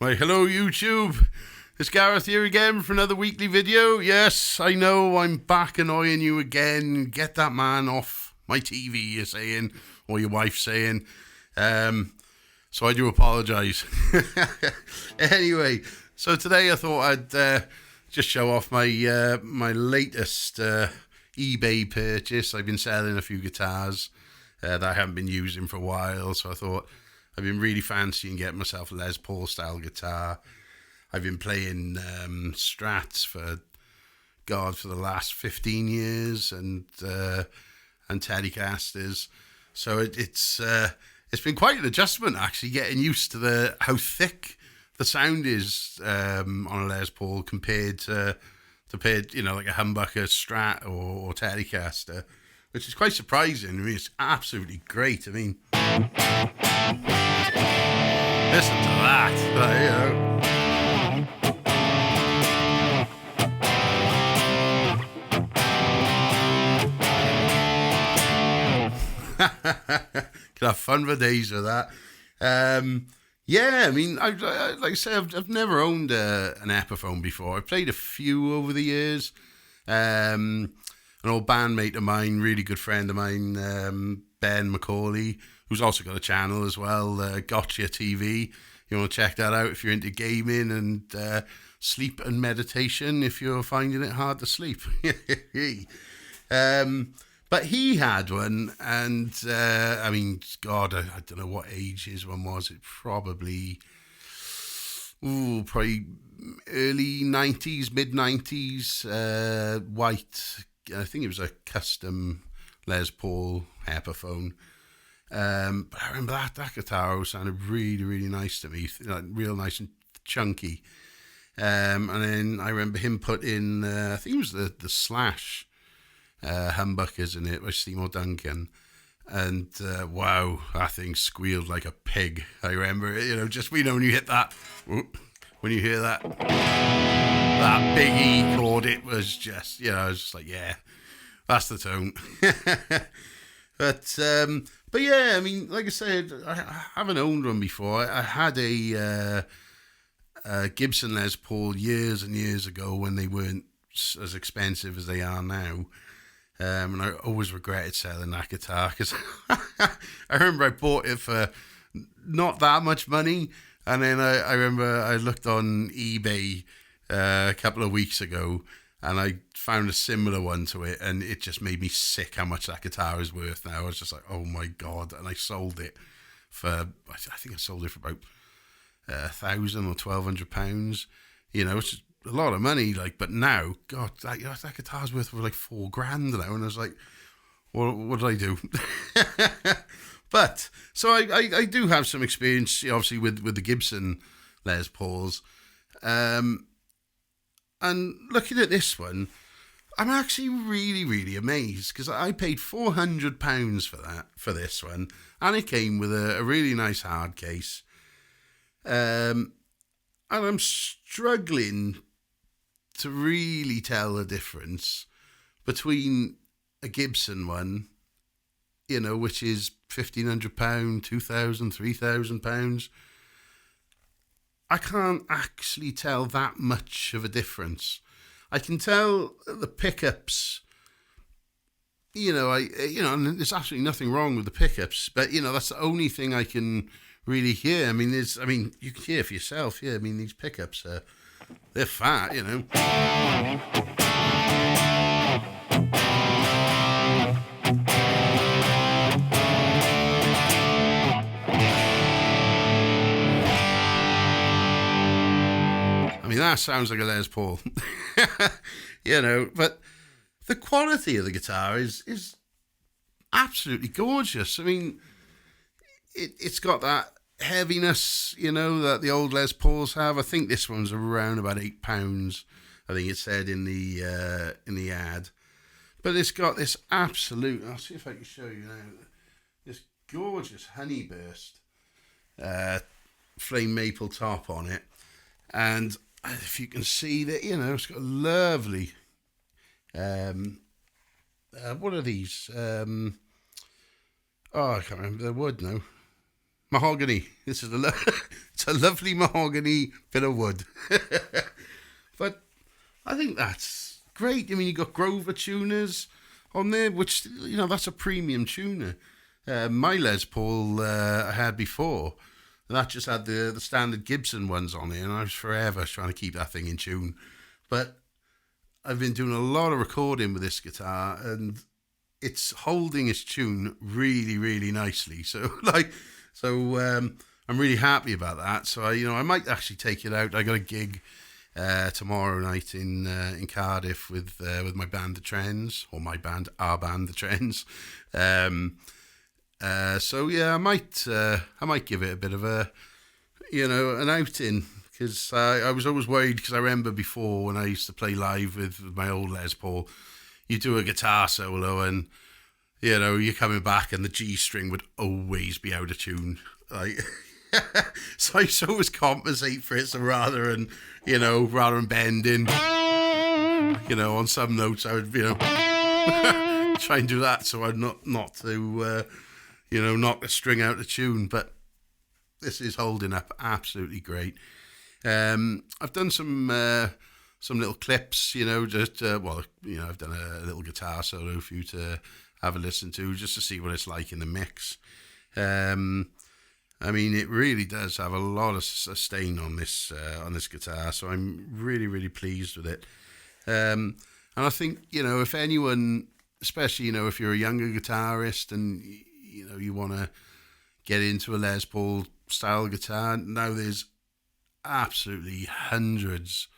Why, hello YouTube, it's Gareth here again for another weekly video. Yes, I know I'm back annoying you again. Get that man off my TV, you're saying, or your wife's saying. So I do apologise. Anyway, so today I thought I'd just show off my my latest eBay purchase. I've been selling a few guitars that I haven't been using for a while, so I thought I've been really fancying getting myself a Les Paul style guitar. I've been playing Strats for the last 15 years and Telecasters. So it's been quite an adjustment actually, getting used to how thick the sound is on a Les Paul compared to like a humbucker Strat or Telecaster, which is quite surprising. I mean, it's absolutely great. I mean, listen to that, Can have fun for days with that. Yeah, I mean, like I say, I've never owned an Epiphone before. I've played a few over the years. An old bandmate of mine, really good friend of mine, Ben McCauley, who's also got a channel as well, Gotcha TV. You want to check that out if you're into gaming and sleep and meditation, if you're finding it hard to sleep. But he had one, and I mean, God, I don't know what age his one was. It probably early 90s, mid 90s, white. I think it was a custom Les Paul Epiphone. But I remember that guitar sounded really, really nice to me, real nice and chunky. And then I remember him put in, I think it was the Slash humbuckers in it by Seymour Duncan. And wow, that thing squealed like a pig. I remember it, just when you hit that, when you hear that big E chord, it was just, I was just like, yeah, that's the tone. But yeah, I mean, like I said, I haven't owned one before. I had a Gibson Les Paul years and years ago when they weren't as expensive as they are now. And I always regretted selling that guitar because I remember I bought it for not that much money. And then I remember I looked on eBay a couple of weeks ago and I found a similar one to it, and it just made me sick how much that guitar is worth now. I was just like, oh my God. And I sold it for, I think I sold it for about £1,000 or £1,200, which is a lot of money. But now, God, that guitar's worth for like $4,000 now. And I was like, what did I do? But, so I do have some experience, obviously, with the Gibson Les Pauls. And looking at this one, I'm actually really, really amazed because I paid £400 for this one, and it came with a really nice hard case. And I'm struggling to really tell the difference between a Gibson one, which is £1,500, £2,000, £3,000. I can't actually tell that much of a difference. I can tell the pickups, and there's absolutely nothing wrong with the pickups, but, that's the only thing I can really hear. I mean, you can hear for yourself, yeah. I mean, these pickups, they're fat, I mean, that sounds like a Les Paul, but the quality of the guitar is absolutely gorgeous. I mean, it's got that heaviness, that the old Les Pauls have. I think this one's around about £8, I think it said in the ad. But it's got this absolute, I'll see if I can show you now, this gorgeous honeyburst flame maple top on it. And if you can see that, it's got a lovely, what are these? I can't remember the wood now. mahogany. This is it's a lovely mahogany bit of wood. But I think that's great. I mean, you got Grover tuners on there, which, you know, that's a premium tuner. My Les Paul I had before, that just had the standard Gibson ones on it, and I was forever trying to keep that thing in tune. But I've been doing a lot of recording with this guitar, and it's holding its tune really, really nicely. So, I'm really happy about that. So, I might actually take it out. I got a gig tomorrow night in Cardiff with my band, The Trends, or our band, The Trends. So yeah, I might give it a bit of an outing, because I was always worried, because I remember before when I used to play live with my old Les Paul, you do a guitar solo and, you're coming back and the G string would always be out of tune. Like, so I used to always compensate for it. So rather than bending, on some notes, I would, try and do that so I'd not to, knock the string out of tune. But this is holding up absolutely great. I've done some little clips, I've done a little guitar solo for you to have a listen to, just to see what it's like in the mix. I mean, it really does have a lot of sustain on this guitar, so I'm really, really pleased with it. And I think, if anyone, especially, if you're a younger guitarist and, you want to get into a Les Paul style guitar, now there's absolutely hundreds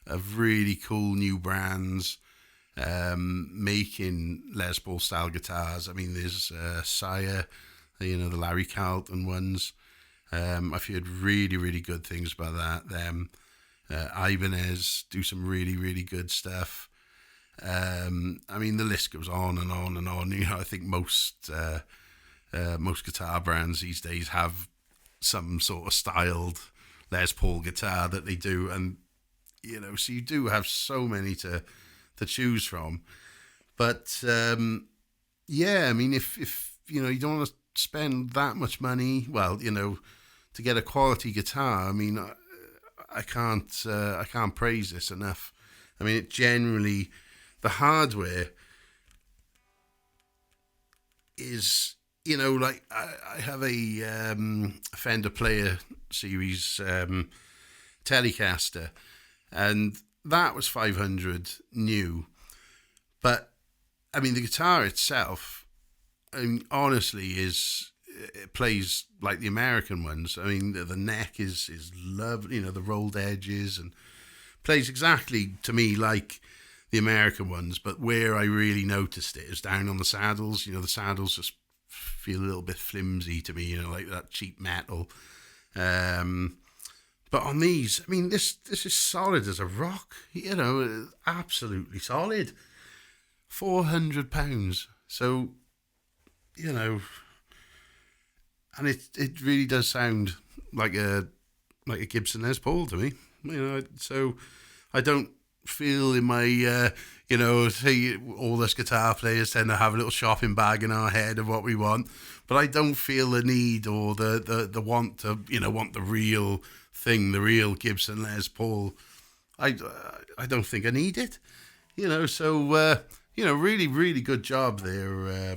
of really cool new brands making Les Paul style guitars. I mean, there's Sire, the Larry Carlton ones. I've heard really, really good things about that. Ibanez do some really, really good stuff. I mean, the list goes on and on and on. I think most guitar brands these days have some sort of styled Les Paul guitar that they do, and so you do have so many to choose from. But yeah, I mean, if you don't want to spend that much money, well, to get a quality guitar, I mean, I can't praise this enough. I mean, it generally, the hardware is, like I have a Fender Player Series Telecaster, and that was 500 new. But I mean, the guitar itself, I mean, honestly, it plays like the American ones. I mean, the neck is lovely, the rolled edges, and plays exactly to me like the American ones. But where I really noticed it is down on the saddles. The saddles just feel a little bit flimsy to me, like that cheap metal. But on these, I mean, this is solid as a rock, absolutely solid. £400. So, and it really does sound like a Gibson Les Paul to me. So I don't feel in my, say all us guitar players tend to have a little shopping bag in our head of what we want, but I don't feel the need or the want to, want the real thing, the real Gibson Les Paul. I don't think I need it, so, really, really good job there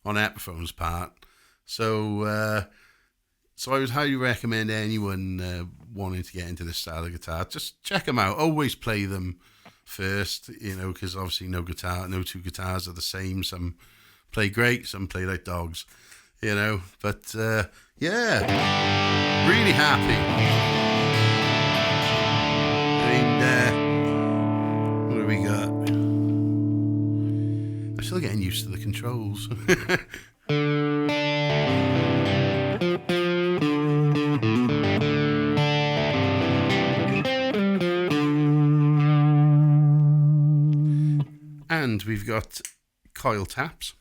on Epiphone's part. So I would highly recommend anyone wanting to get into this style of guitar, just check them out. Always play them first, because obviously no two guitars are the same. Some play great, some play like dogs, But yeah, really happy. And what do we got? I'm still getting used to the controls. And we've got coil taps,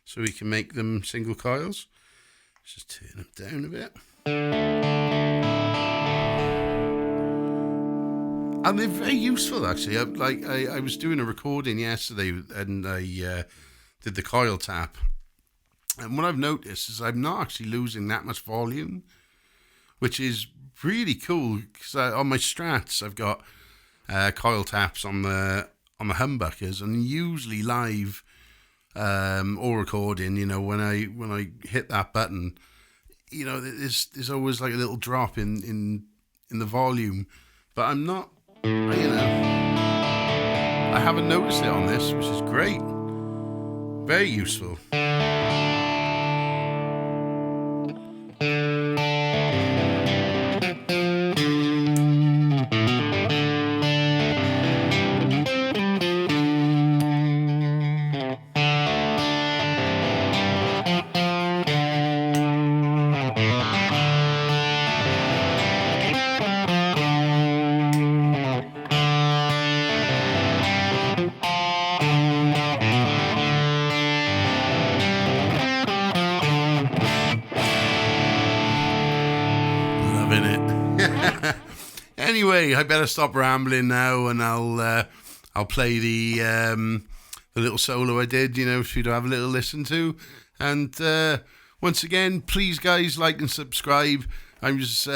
so we can make them single coils. Let's just turn them down a bit. And they're very useful, actually. I was doing a recording yesterday, and I did the coil tap, And what I've noticed is I'm not actually losing that much volume, which is really cool, because on my Strats I've got coil taps on the humbuckers, and usually live or recording, when I hit that button, there's always like a little drop in the volume, but I'm not, I haven't noticed it on this, which is great, very useful. Anyway, I better stop rambling now, and I'll play the little solo I did, for you to have a little listen to. And once again, please, guys, like and subscribe. I'm just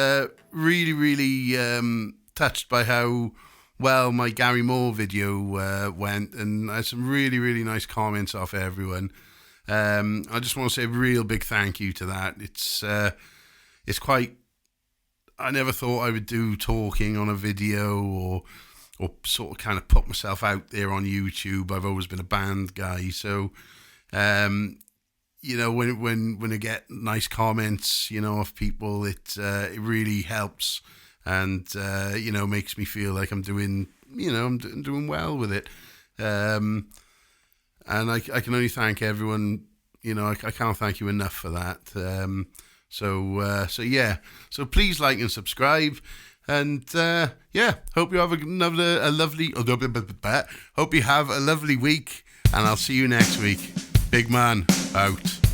really, really touched by how well my Gary Moore video went, and I had some really, really nice comments off everyone. I just want to say a real big thank you to that. It's quite. I never thought I would do talking on a video or sort of kind of put myself out there on YouTube. I've always been a band guy, so when I get nice comments, of people, it really helps, and makes me feel like I'm doing I'm doing well with it, and I can only thank everyone. I can't thank you enough for that. So please like and subscribe, and hope you have a lovely week, and I'll see you next week. Big man out.